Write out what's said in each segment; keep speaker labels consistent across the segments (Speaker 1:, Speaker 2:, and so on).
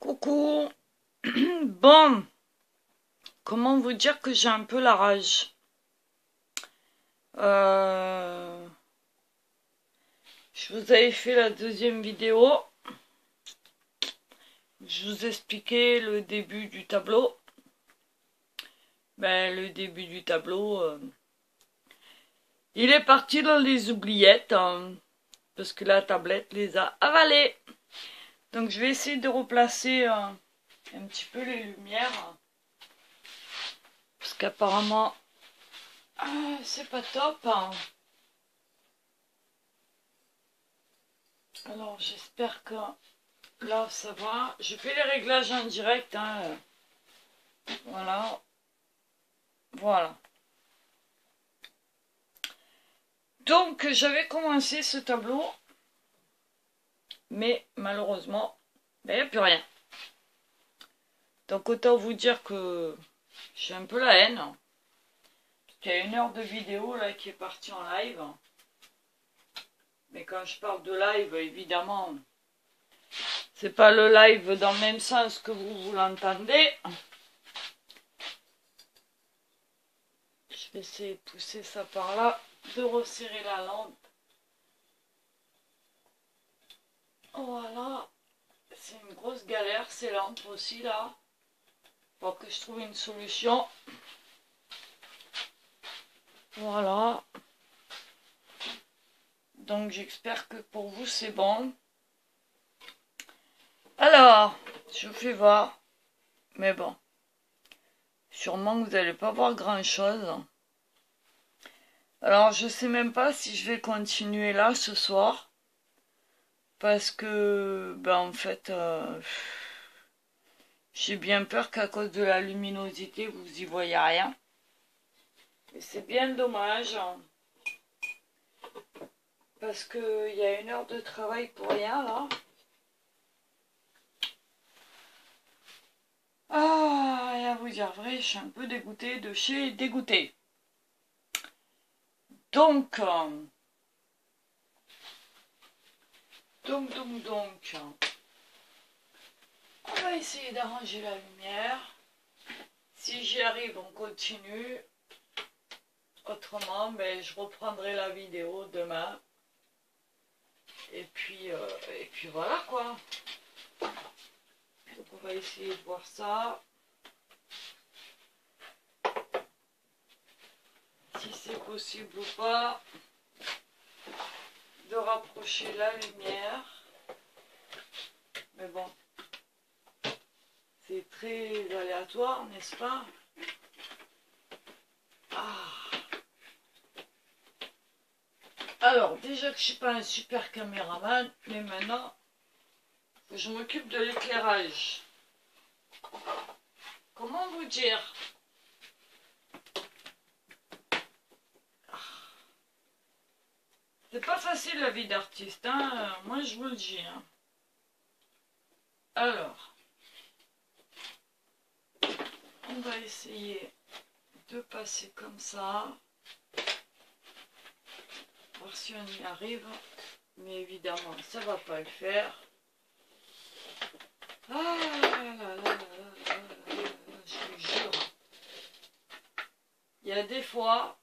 Speaker 1: Coucou. Bon, comment vous dire que j'ai un peu la rage. Euh, je vous avais fait la deuxième vidéo. Je vous expliquais le début du tableau. Le début du tableau, il est parti dans les oubliettes, hein, parce que la tablette les a avalées. Donc je vais essayer de replacer un petit peu les lumières. Parce qu'apparemment, c'est pas top. Hein. Alors j'espère que là ça va. Je fais les réglages en direct. Hein. Voilà. Voilà. Donc j'avais commencé ce tableau. Mais malheureusement, il n'y a plus rien. Donc autant vous dire que j'ai un peu la haine. Parce qu'il y a 1 heure de vidéo là qui est partie en live. Mais quand je parle de live, évidemment, c'est pas le live dans le même sens que vous l'entendez. Je vais essayer de pousser ça par là, de resserrer la lampe. Voilà. C'est une grosse galère ces lampes aussi là. Faut que je trouve une solution. Voilà. Donc j'espère que pour vous c'est bon. Alors, je vous fais voir. Mais bon. Sûrement que vous n'allez pas voir grand chose. Alors je sais même pas si je vais continuer là ce soir. Parce que, en fait, j'ai bien peur qu'à cause de la luminosité, vous y voyez rien. Et c'est bien dommage. Parce qu'il y a 1 heure de travail pour rien, là. Ah, et à vous dire vrai, je suis un peu dégoûtée de chez dégoûtée. Donc, on va essayer d'arranger la lumière. Si j'y arrive, on continue. Autrement, je reprendrai la vidéo demain. Et puis voilà quoi. Donc on va essayer de voir ça. Si c'est possible ou pas. De rapprocher la lumière. Mais bon. C'est très aléatoire, n'est-ce pas? Alors, déjà que je ne suis pas un super caméraman, mais maintenant, je m'occupe de l'éclairage. Comment vous dire? C'est pas facile la vie d'artiste, hein? Moi je vous le dis. Hein. Alors, on va essayer de passer comme ça. Voir si on y arrive. Mais évidemment, ça va pas le faire. Ah là là là là là là, je vous jure. Il y a des fois,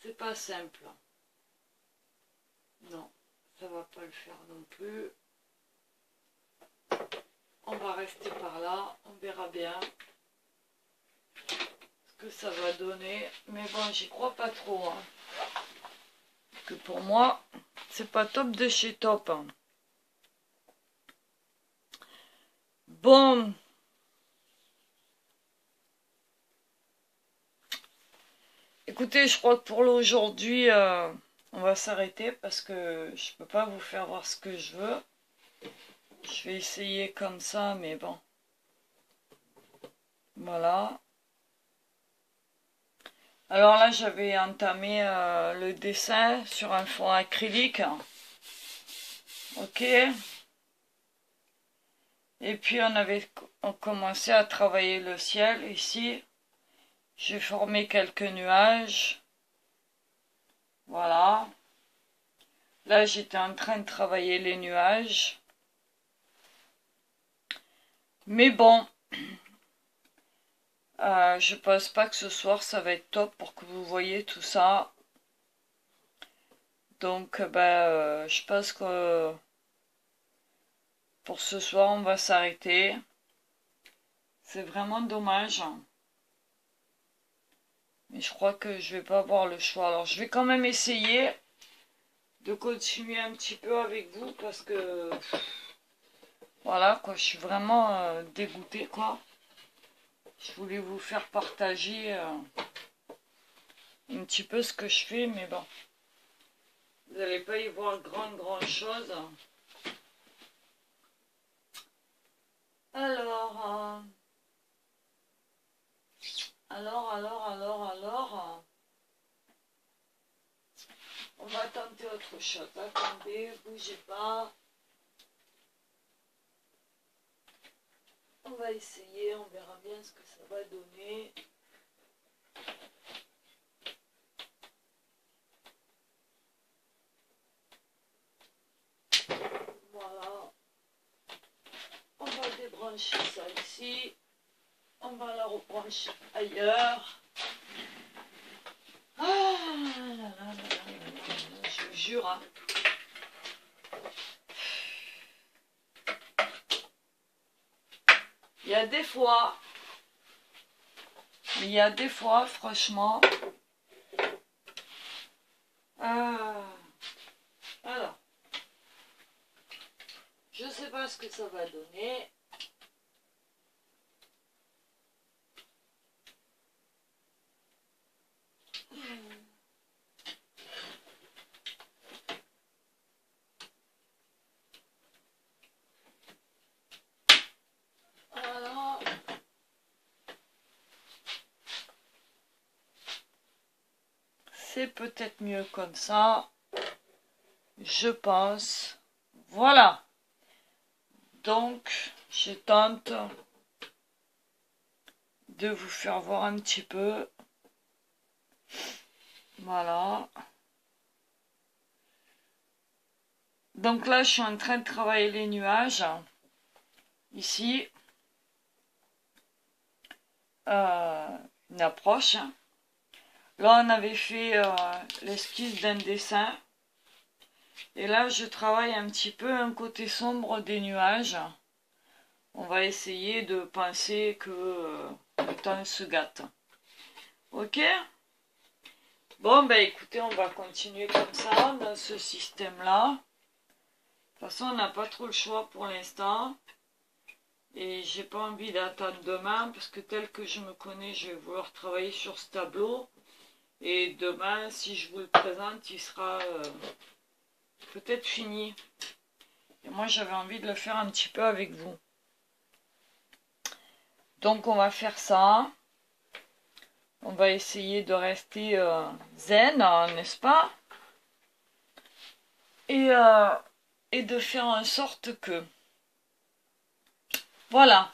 Speaker 1: c'est pas simple. Non, ça va pas le faire non plus. On va rester par là, on verra bien ce que ça va donner. Mais bon, j'y crois pas trop. Hein. Parce que pour moi, c'est pas top de chez top. Hein. Bon. Écoutez, je crois que pour l'aujourd'hui, on va s'arrêter parce que je peux pas vous faire voir ce que je veux. Je vais essayer comme ça, mais bon. Voilà. Alors là, j'avais entamé le dessin sur un fond acrylique. Ok. Et puis on commençait à travailler le ciel ici. J'ai formé quelques nuages. Voilà. Là, j'étais en train de travailler les nuages. Mais bon, je pense pas que ce soir ça va être top pour que vous voyez tout ça. Donc je pense que pour ce soir on va s'arrêter. C'est vraiment dommage. Mais je crois que je vais pas avoir le choix. Alors je vais quand même essayer de continuer un petit peu avec vous parce que voilà quoi, je suis vraiment dégoûtée quoi. Je voulais vous faire partager un petit peu ce que je fais, mais bon, vous n'allez pas y voir grand chose. Alors, on va tenter autre chose. Attendez, bougez pas. On va essayer, on verra bien ce que ça va donner. Voilà. On va débrancher ça ici. On va la rebrancher ailleurs. Ah là là là là là, je vous jure. Hein. Il y a des fois, franchement. Alors, je sais pas ce que ça va donner. Alors, c'est peut-être mieux comme ça, je pense. Voilà. Donc, je tente de vous faire voir un petit peu. Voilà. Donc là, je suis en train de travailler les nuages. Ici. Une approche. Là, on avait fait l'esquisse d'un dessin. Et là, je travaille un petit peu un côté sombre des nuages. On va essayer de penser que le temps se gâte. Ok? Bon, ben écoutez, on va continuer comme ça, dans ce système-là. De toute façon, on n'a pas trop le choix pour l'instant. Et j'ai pas envie d'attendre demain, parce que tel que je me connais, je vais vouloir travailler sur ce tableau. Et demain, si je vous le présente, il sera peut-être fini. Et moi, j'avais envie de le faire un petit peu avec vous. Donc, on va faire ça. On va essayer de rester zen, n'est-ce pas? Et de faire en sorte que... Voilà.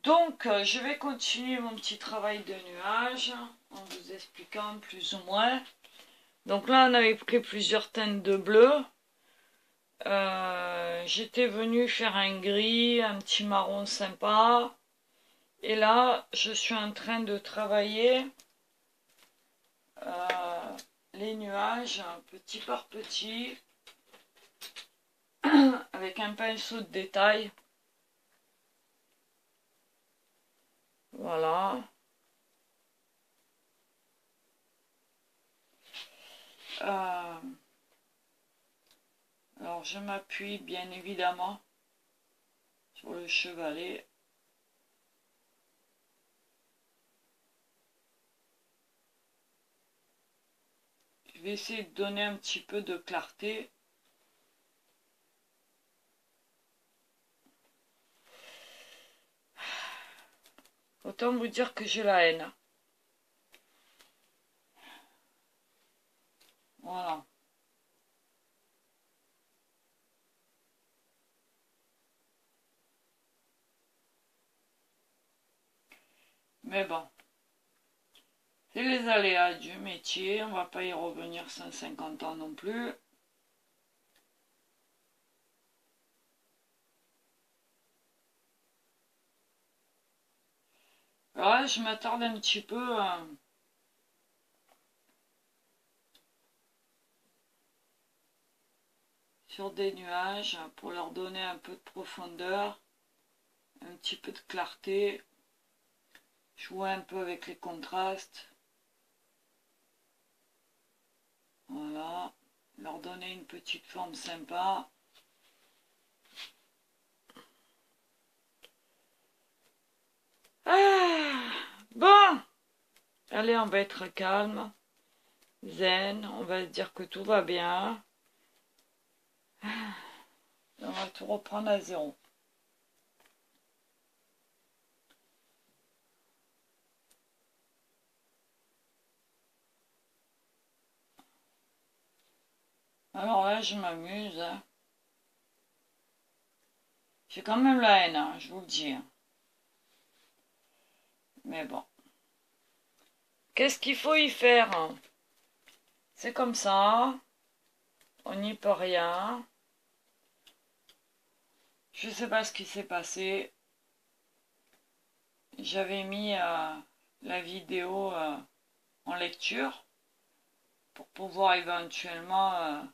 Speaker 1: Donc, je vais continuer mon petit travail de nuage en vous expliquant plus ou moins. Donc là, on avait pris plusieurs teintes de bleu. J'étais venue faire un gris, un petit marron sympa. Et là, je suis en train de travailler les nuages petit par petit avec un pinceau de détail. Voilà. Alors je m'appuie bien évidemment sur le chevalet. Je vais essayer de donner un petit peu de clarté. Autant vous dire que j'ai la haine. Voilà. Mais bon. C'est les aléas du métier. On va pas y revenir 150 ans non plus. Alors là, je m'attarde un petit peu sur des nuages pour leur donner un peu de profondeur, un petit peu de clarté, jouer un peu avec les contrastes. Voilà, leur donner une petite forme sympa. Ah, bon, allez, on va être calme, zen, on va se dire que tout va bien. On va tout reprendre à zéro. Alors là, je m'amuse. Hein. J'ai quand même la haine, hein, je vous le dis. Hein. Mais bon. Qu'est-ce qu'il faut y faire? Hein. C'est comme ça. On n'y peut rien. Je sais pas ce qui s'est passé. J'avais mis la vidéo en lecture pour pouvoir éventuellement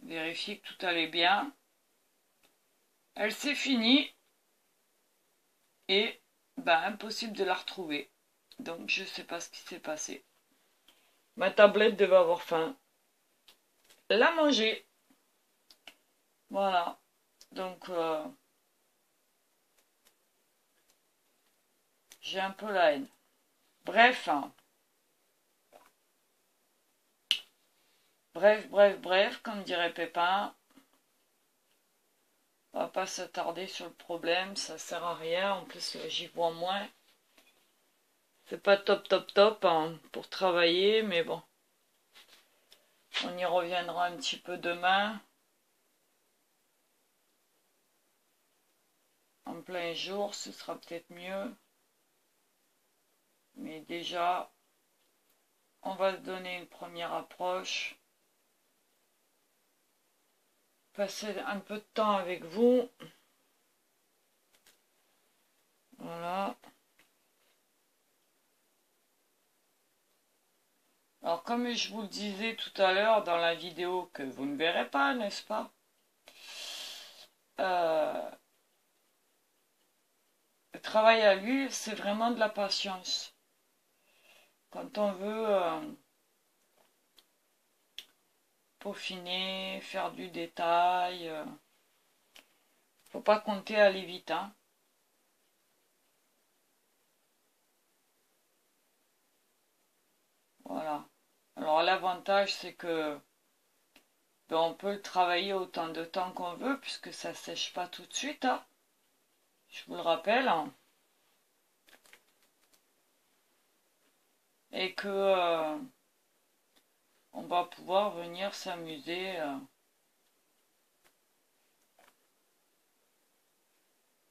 Speaker 1: vérifier que tout allait bien. Elle s'est finie et ben, impossible de la retrouver. Donc je sais pas ce qui s'est passé. Ma tablette devait avoir faim. La manger. Voilà. Donc j'ai un peu la haine. Bref. Hein. Bref, comme dirait Pépin. On va pas s'attarder sur le problème, ça sert à rien. En plus, j'y vois moins. C'est pas top hein, pour travailler, mais bon. On y reviendra un petit peu demain. En plein jour, ce sera peut-être mieux. Mais déjà, on va se donner une première approche. Passer un peu de temps avec vous. Voilà. Alors comme je vous le disais tout à l'heure dans la vidéo que vous ne verrez pas, n'est-ce pas? Le travail à l'huile, c'est vraiment de la patience. Quand on veut peaufiner, faire du détail, faut pas compter aller vite. Hein. Voilà. Alors l'avantage c'est que ben, on peut le travailler autant de temps qu'on veut puisque ça sèche pas tout de suite. Hein. Je vous le rappelle. Hein. Et que on va pouvoir venir s'amuser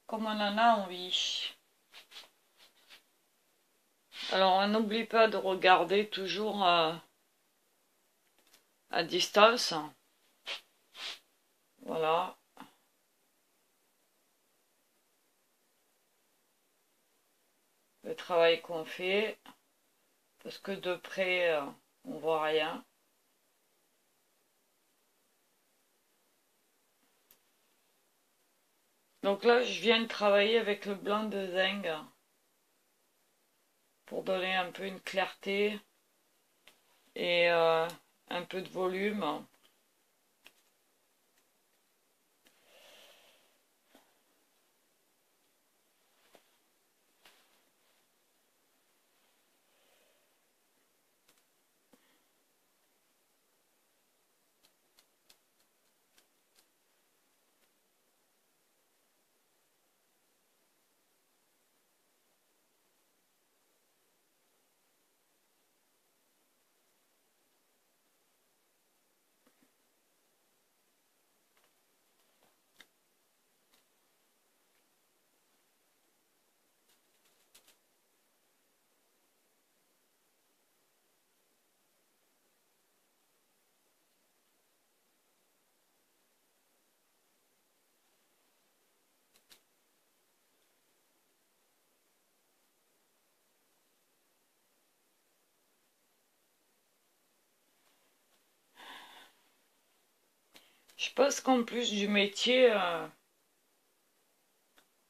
Speaker 1: comme on en a envie. Alors on n'oublie pas de regarder toujours à distance. Voilà. Le travail qu'on fait. Parce que de près, on voit rien. Donc là, je viens de travailler avec le blanc de zinc pour donner un peu une clarté et un peu de volume. Je pense qu'en plus du métier,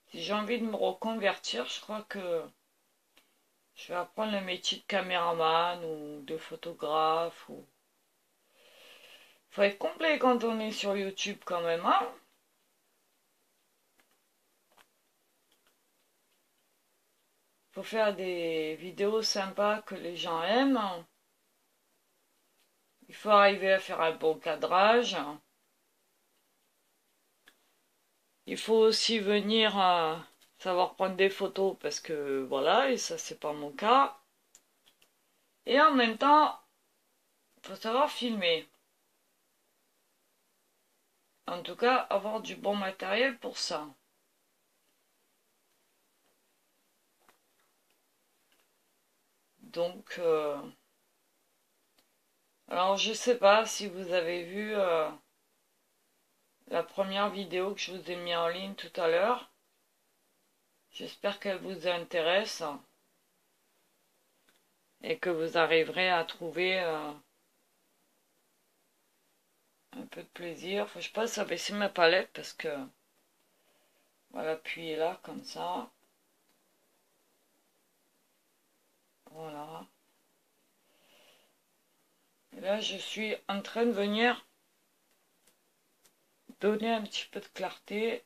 Speaker 1: si j'ai envie de me reconvertir, je crois que je vais apprendre le métier de caméraman ou de photographe. Faut être complet quand on est sur YouTube quand même, hein. Faut faire des vidéos sympas que les gens aiment. Il faut arriver à faire un bon cadrage. Il faut aussi venir savoir prendre des photos parce que voilà, et ça c'est pas mon cas. Et en même temps, il faut savoir filmer. En tout cas, avoir du bon matériel pour ça. Donc, alors je sais pas si vous avez vu la première vidéo que je vous ai mis en ligne tout à l'heure. J'espère qu'elle vous intéresse et que vous arriverez à trouver un peu de plaisir. Faut que je passe à baisser ma palette parce que voilà, appuyer là comme ça. Voilà. Et là, je suis en train de venir donner un petit peu de clarté.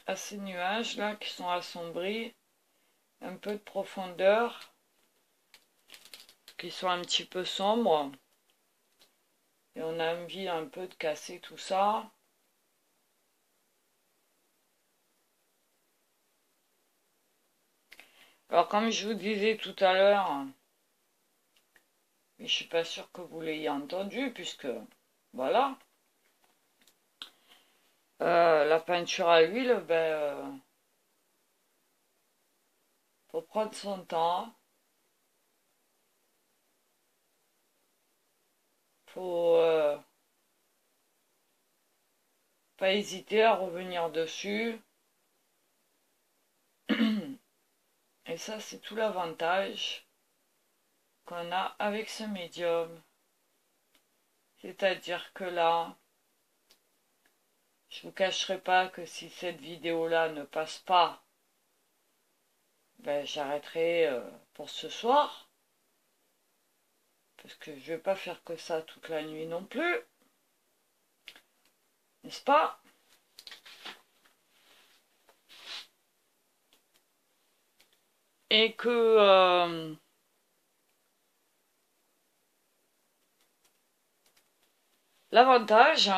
Speaker 1: À ces nuages là qui sont assombris, un peu de profondeur, qui sont un petit peu sombres. Et on a envie un peu de casser tout ça. Alors comme je vous disais tout à l'heure, mais je suis pas sûre que vous l'ayez entendu puisque voilà, la peinture à l'huile, faut prendre son temps, faut pas hésiter à revenir dessus. Et ça c'est tout l'avantage qu'on a avec ce médium. C'est-à-dire que là, je vous cacherai pas que si cette vidéo-là ne passe pas, j'arrêterai pour ce soir. Parce que je vais pas faire que ça toute la nuit non plus. N'est-ce pas? Et que l'avantage,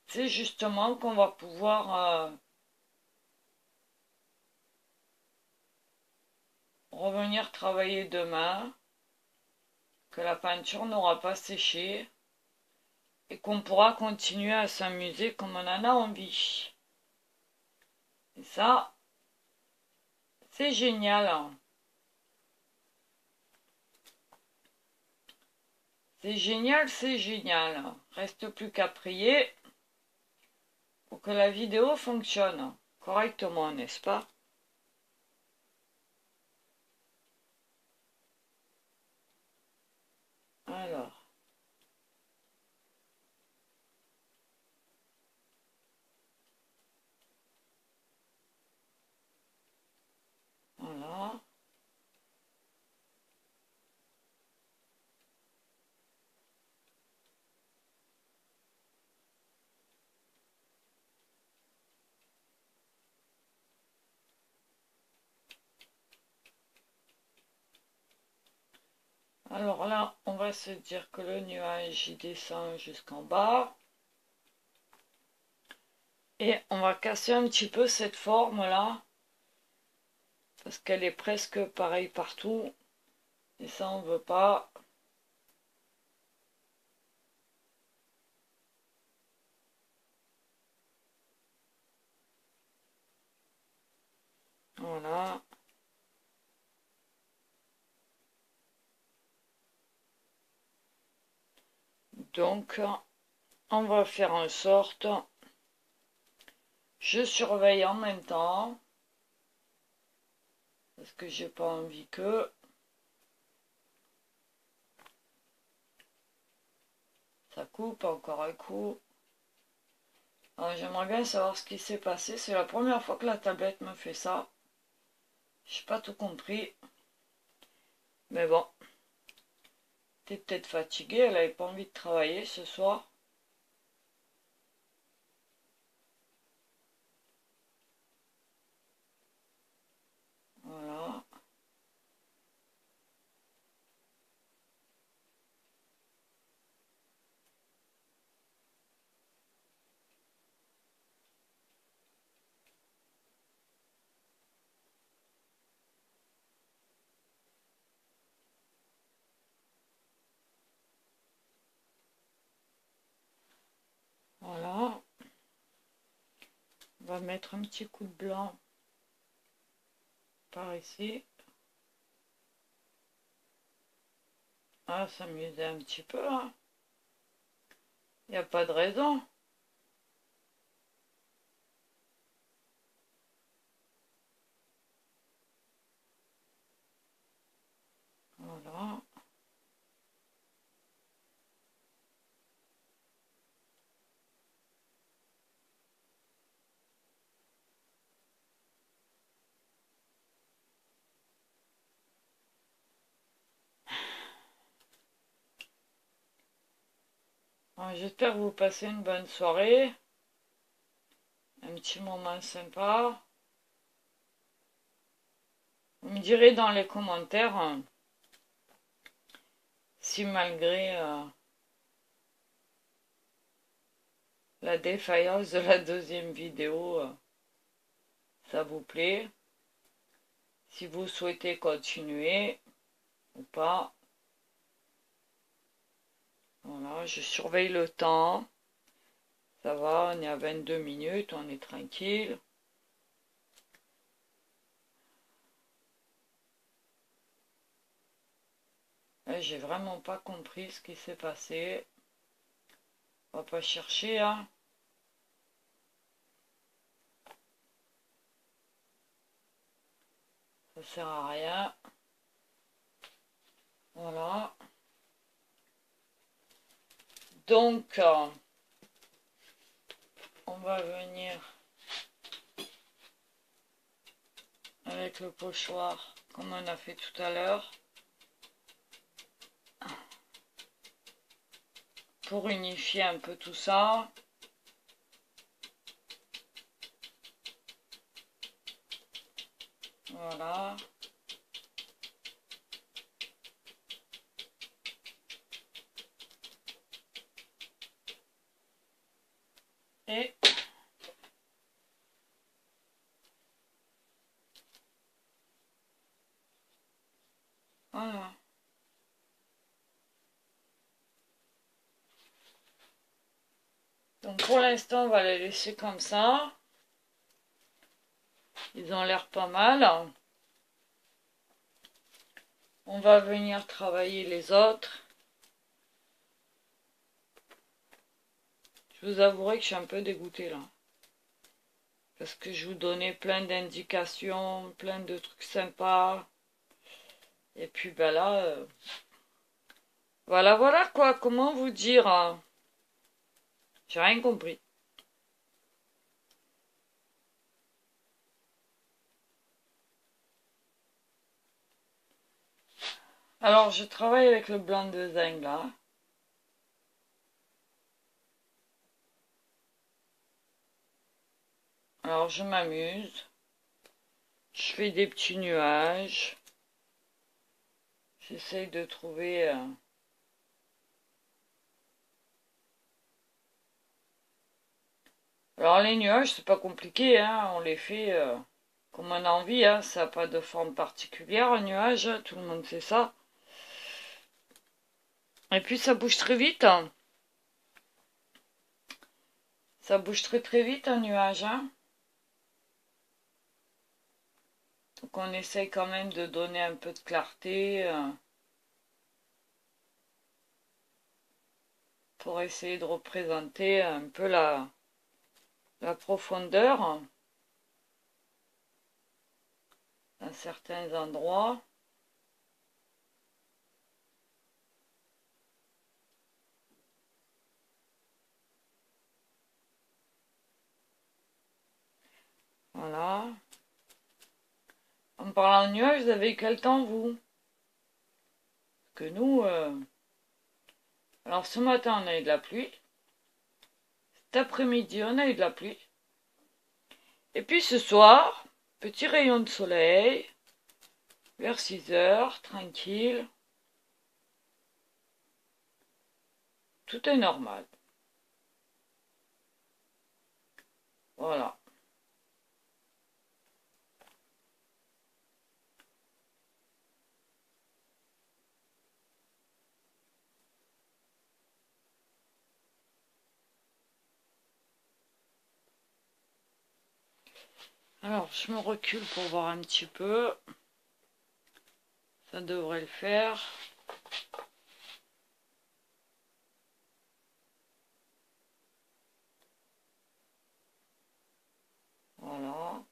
Speaker 1: c'est justement qu'on va pouvoir revenir travailler demain, que la peinture n'aura pas séché et qu'on pourra continuer à s'amuser comme on en a envie. Et ça, c'est génial. C'est génial, c'est génial. Reste plus qu'à prier pour que la vidéo fonctionne correctement, n'est-ce pas? Alors. Voilà. Alors là, on va se dire que le nuage il descend jusqu'en bas. Et on va casser un petit peu cette forme-là. Parce qu'elle est presque pareille partout. Et ça, on veut pas. Voilà. Donc, on va faire en sorte. Je surveille en même temps. Parce que j'ai pas envie que. Ça coupe encore un coup. Alors j'aimerais bien savoir ce qui s'est passé. C'est la première fois que la tablette me fait ça. J'ai pas tout compris. Mais bon. T'es peut-être fatiguée. Elle avait pas envie de travailler ce soir. Voilà. Voilà. On va mettre un petit coup de blanc par ici. Ah, s'amuser un petit peu, hein. Il n'y a pas de raison. Voilà. J'espère que vous passez une bonne soirée. Un petit moment sympa. Vous me direz dans les commentaires si malgré la défaillance de la deuxième vidéo, ça vous plaît. Si vous souhaitez continuer ou pas. Voilà, je surveille le temps. Ça va, on est à 22 minutes, on est tranquille. J'ai vraiment pas compris ce qui s'est passé. On va pas chercher, hein. Ça sert à rien. Voilà. Donc, on va venir avec le pochoir, comme on a fait tout à l'heure, pour unifier un peu tout ça. Voilà. Et voilà. Donc pour l'instant, on va les laisser comme ça. Ils ont l'air pas mal. On va venir travailler les autres. Je vous avouerai que je suis un peu dégoûtée là. Parce que je vous donnais plein d'indications, plein de trucs sympas. Et puis ben là, voilà quoi, comment vous dire, j'ai rien compris. Alors je travaille avec le blanc de zinc là. Alors je m'amuse. Je fais des petits nuages. J'essaye de trouver... Alors les nuages, c'est pas compliqué, hein. On les fait comme on a envie, hein. Ça n'a pas de forme particulière, un nuage, hein. Tout le monde sait ça. Et puis ça bouge très vite, hein. Ça bouge très très vite un nuage, hein. Donc on essaye quand même de donner un peu de clarté pour essayer de représenter un peu la profondeur à certains endroits. parlant de nuages, vous avez quel temps, vous? Que nous, alors ce matin, on a eu de la pluie. Cet après-midi, on a eu de la pluie. Et puis ce soir, petit rayon de soleil, vers 6 heures, tranquille. Tout est normal. Voilà. Alors, je me recule pour voir un petit peu. Ça devrait le faire. Voilà.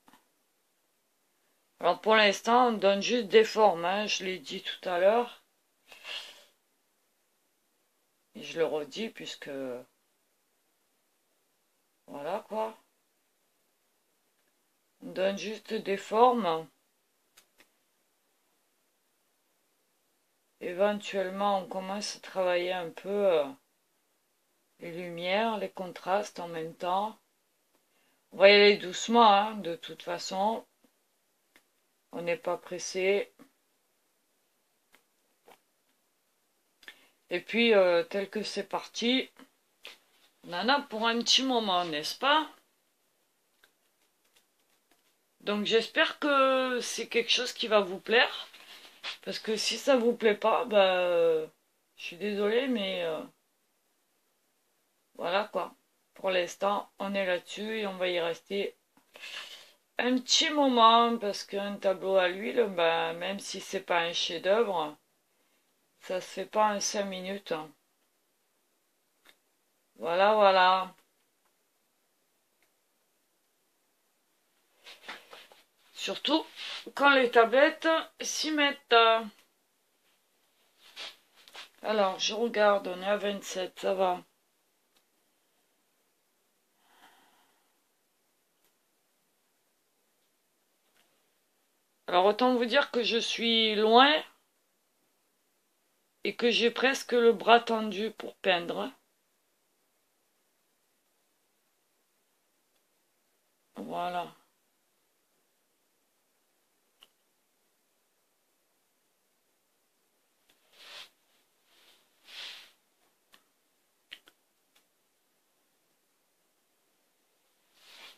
Speaker 1: Alors pour l'instant, on donne juste des formes, hein, je l'ai dit tout à l'heure. Et je le redis puisque... Voilà quoi. On donne juste des formes. Éventuellement, on commence à travailler un peu les lumières, les contrastes en même temps. On va y aller doucement, hein, de toute façon. On n'est pas pressé. Et puis, tel que c'est parti, on en a pour un petit moment, n'est-ce pas? Donc j'espère que c'est quelque chose qui va vous plaire. Parce que si ça vous plaît pas, bah, je suis désolée, mais voilà quoi. Pour l'instant, on est là-dessus et on va y rester un petit moment parce qu'un tableau à l'huile, bah, même si c'est pas un chef-d'œuvre, ça se fait pas en 5 minutes. Voilà, voilà. Surtout quand les tablettes s'y mettent. Alors, je regarde, on est à 27, ça va. Alors, autant vous dire que je suis loin et que j'ai presque le bras tendu pour peindre. Voilà.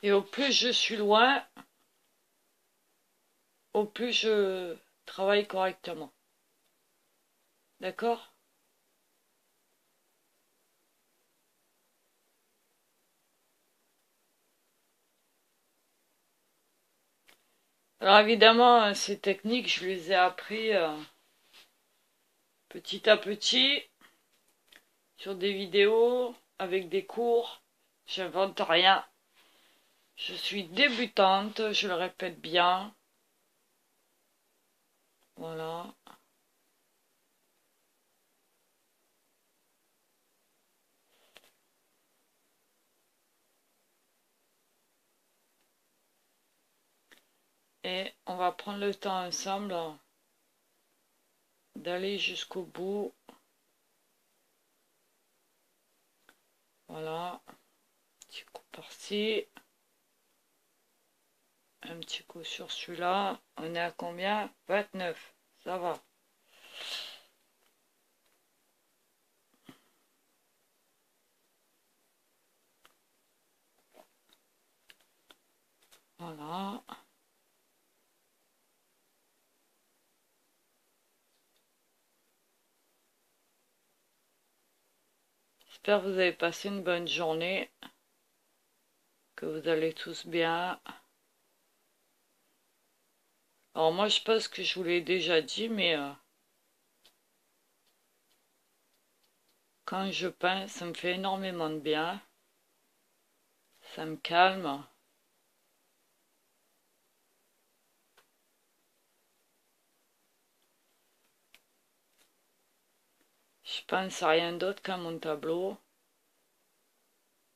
Speaker 1: Et au plus je suis loin, au plus je travaille correctement. D'accord? Alors évidemment, ces techniques, je les ai appris petit à petit sur des vidéos, avec des cours. J'invente rien. Je suis débutante, je le répète bien. Voilà. Et on va prendre le temps ensemble d'aller jusqu'au bout. Voilà. Petit coup par-ci. Un petit coup sur celui-là. On est à combien? 29. Ça va. Voilà. J'espère que vous avez passé une bonne journée. Que vous allez tous bien. Alors moi je pense que je vous l'ai déjà dit, mais quand je peins, ça me fait énormément de bien. Ça me calme. Je pense à rien d'autre qu'à mon tableau.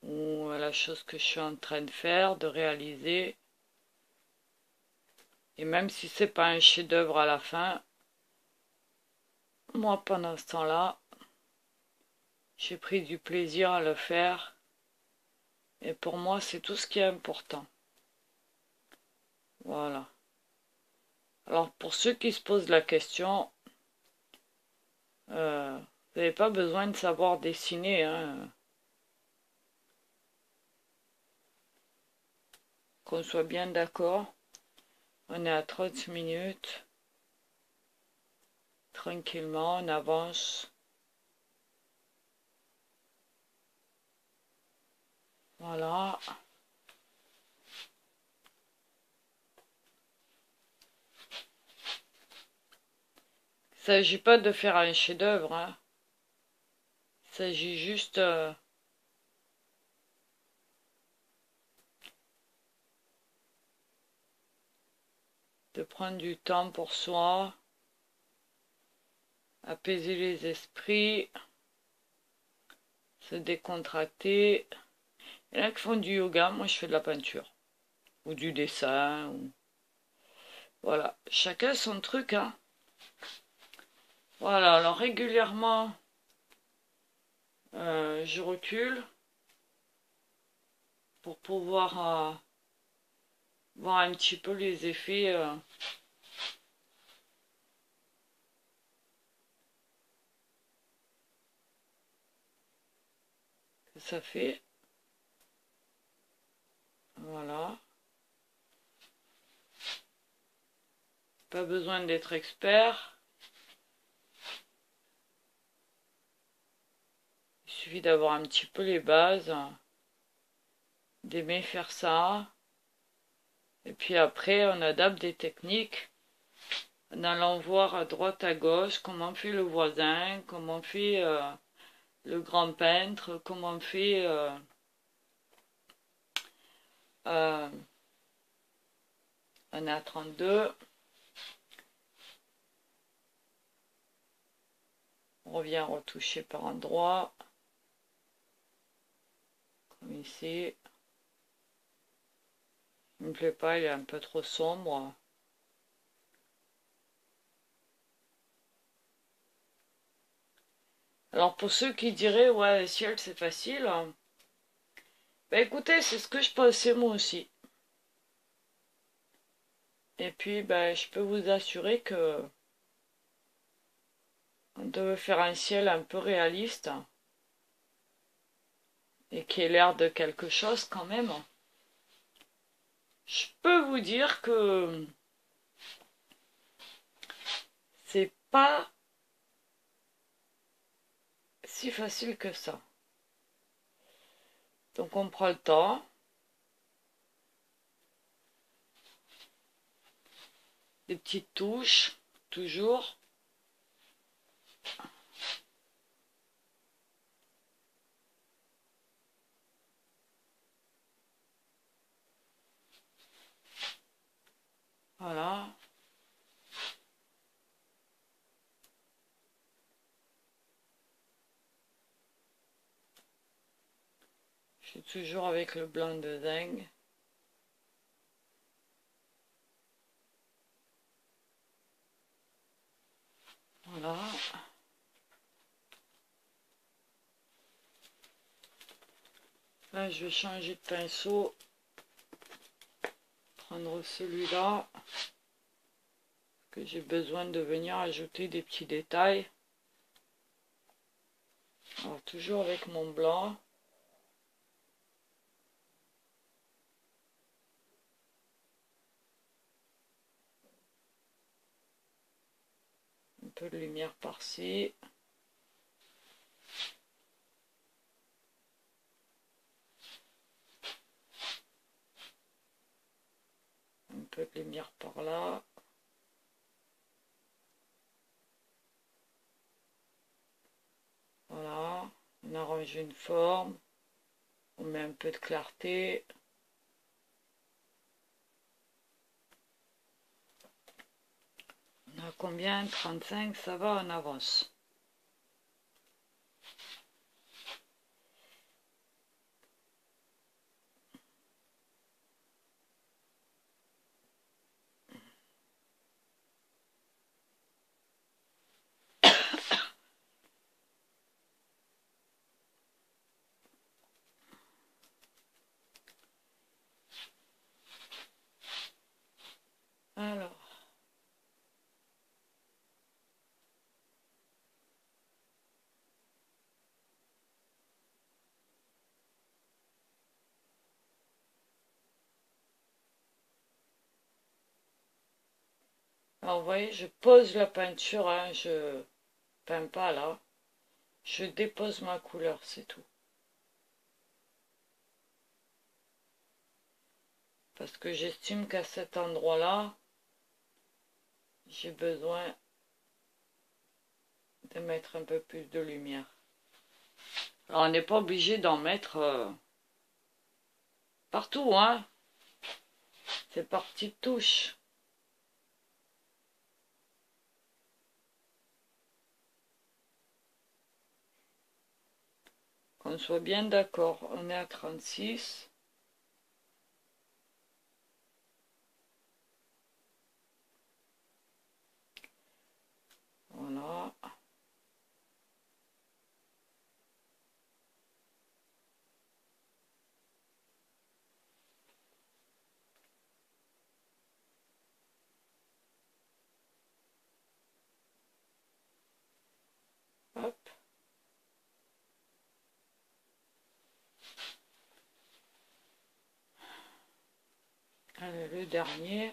Speaker 1: Ou à la chose que je suis en train de faire, de réaliser. Et même si c'est pas un chef-d'œuvre à la fin, moi pendant ce temps-là, j'ai pris du plaisir à le faire. Et pour moi, c'est tout ce qui est important. Voilà. Alors pour ceux qui se posent la question, vous n'avez pas besoin de savoir dessiner, hein. Qu'on soit bien d'accord. On est à 30 minutes. Tranquillement, on avance. Voilà. Il ne s'agit pas de faire un chef-d'œuvre, hein. Il s'agit juste de prendre du temps pour soi, apaiser les esprits, se décontracter. Il y en a qui font du yoga, moi je fais de la peinture. Ou du dessin. Voilà, chacun son truc, hein. Voilà, alors régulièrement, je recule pour pouvoir voir un petit peu les effets que ça fait. Voilà. Pas besoin d'être expert. Il suffit d'avoir un petit peu les bases, d'aimer faire ça. Et puis après, on adapte des techniques en allant voir à droite, à gauche, comment fait le voisin, comment fait le grand peintre, comment fait un A32. On revient retoucher par endroit, comme ici. Il me plaît pas, il est un peu trop sombre. Alors pour ceux qui diraient ouais, le ciel c'est facile, bah écoutez, c'est ce que je pensais moi aussi. Et puis bah, je peux vous assurer que on devait faire un ciel un peu réaliste et qui ait l'air de quelque chose quand même. Je peux vous dire que c'est pas si facile que ça. Donc on prend le temps. Des petites touches, toujours. Voilà. Je suis toujours avec le blanc de zinc. Voilà. Là, je vais changer de pinceau. Prendre celui-là. Que j'ai besoin de venir ajouter des petits détails. Alors, toujours avec mon blanc. Un peu de lumière par-ci. Un peu de lumière par là. Voilà. On arrange une forme. On met un peu de clarté. On a combien? 35, ça va, on avance. Alors vous voyez, je pose la peinture, hein, je peins pas là. Je dépose ma couleur, c'est tout. Parce que j'estime qu'à cet endroit-là, j'ai besoin de mettre un peu plus de lumière. Alors on n'est pas obligé d'en mettre partout, hein. C'est par petites touches. Qu'on soit bien d'accord, on est à 36. Voilà. Hop. Allez, le dernier.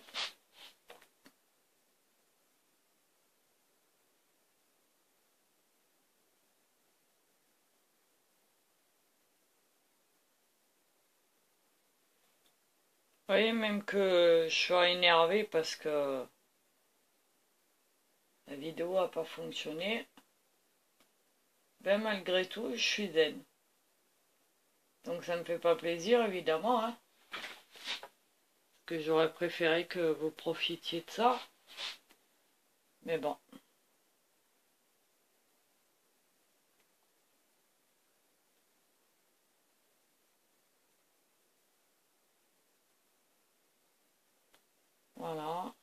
Speaker 1: Vous voyez, même que je suis énervée parce que la vidéo n'a pas fonctionné. Ben malgré tout, je suis zen. Donc ça me fait pas plaisir, évidemment, hein. Que j'aurais préféré que vous profitiez de ça. Mais bon. Voilà.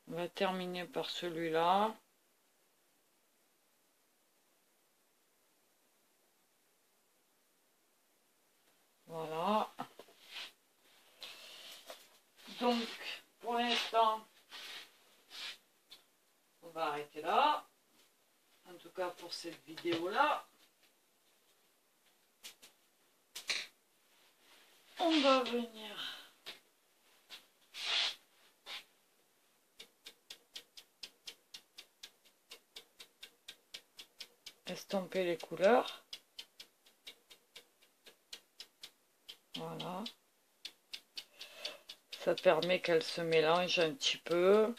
Speaker 1: On va terminer par celui-là. Voilà. Donc, pour l'instant, on va arrêter là. En tout cas, pour cette vidéo-là. On va venir estomper les couleurs. Voilà. Ça permet qu'elles se mélangent un petit peu.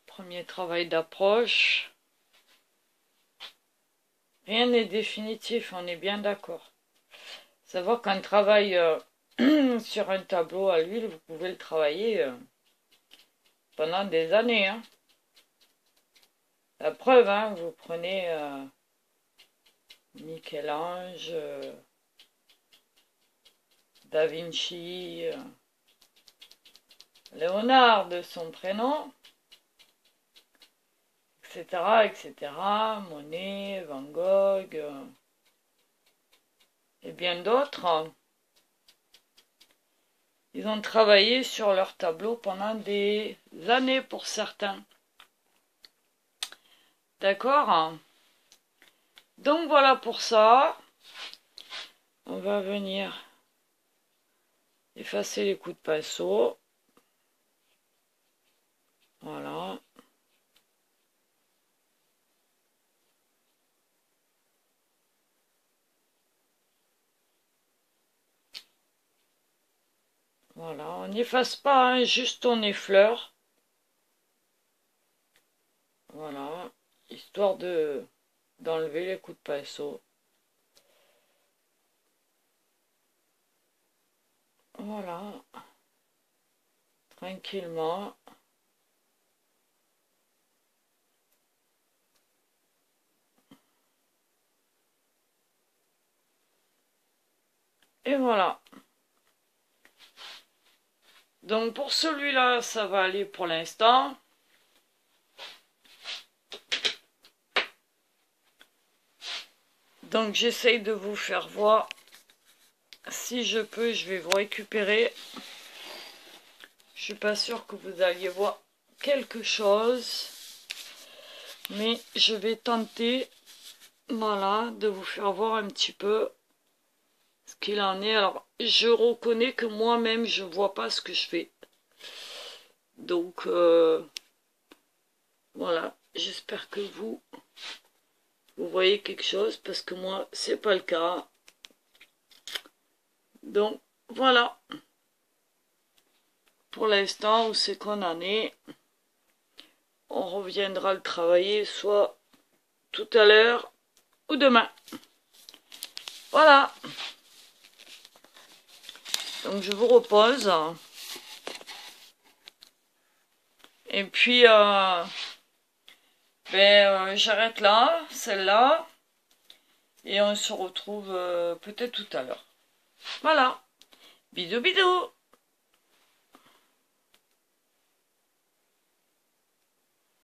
Speaker 1: Premier travail d'approche. Rien n'est définitif, on est bien d'accord. Savoir qu'un travail sur un tableau à l'huile, vous pouvez le travailler pendant des années. Hein. La preuve, hein, vous prenez Michel-Ange, Da Vinci, Léonard de son prénom, etc., etc., Monet, Van Gogh, et bien d'autres. Ils ont travaillé sur leur tableau pendant des années pour certains. D'accord? Donc voilà pour ça. On va venir effacer les coups de pinceau. Voilà. Voilà, on n'efface pas, hein, juste on effleure. Voilà, histoire d'enlever les coups de pinceau. Voilà, tranquillement. Et voilà. Donc pour celui-là, ça va aller pour l'instant. Donc j'essaye de vous faire voir. Si je peux, je vais vous récupérer. Je suis pas sûre que vous alliez voir quelque chose. Mais je vais tenter, voilà, de vous faire voir un petit peu qu'il en est. Alors, je reconnais que moi-même, je vois pas ce que je fais. Donc, voilà. J'espère que vous voyez quelque chose, parce que moi, c'est pas le cas. Donc, voilà. Pour l'instant, où c'est qu'on en est. On reviendra le travailler soit tout à l'heure ou demain. Voilà. Donc, je vous repose. Et puis, j'arrête là, celle-là. Et on se retrouve peut-être tout à l'heure. Voilà. Bisous, bisous.